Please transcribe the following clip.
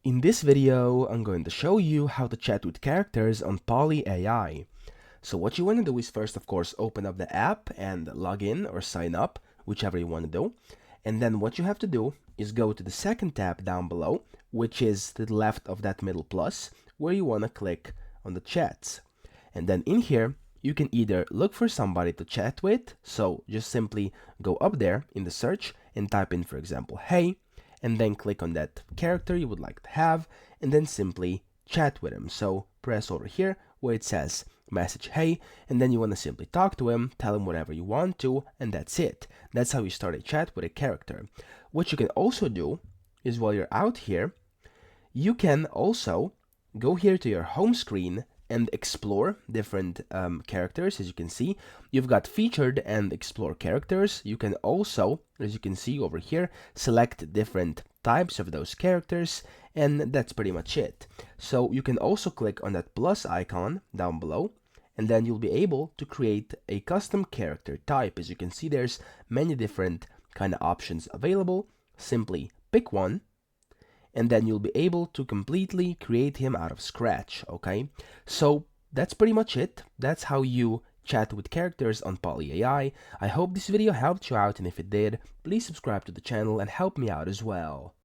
In this video, I'm going to show you how to chat with characters on Poly AI. So what you want to do is first, of course, open up the app and log in or sign up, whichever you want to do. And then what you have to do is go to the second tab down below, which is to the left of that middle plus, where you want to click on the chats. And then in here, you can either look for somebody to chat with, so just simply go up there in the search and type in, for example, hey, and then click on that character you would like to have, and then simply chat with him. So press over here where it says message hey, and then you want to simply talk to him, tell him whatever you want to, and that's it. That's how you start a chat with a character. What you can also do is while you're out here, you can also go here to your home screen and explore different characters. As you can see, you've got featured and explore characters. You can also, as you can see over here, select different types of those characters, and that's pretty much it. So you can also click on that plus icon down below, and then you'll be able to create a custom character type. As you can see, there's many different kind of options available. Simply pick one, and then you'll be able to completely create him out of scratch, okay? So that's pretty much it. That's how you chat with characters on Poly AI. I hope this video helped you out, and if it did, please subscribe to the channel and help me out as well.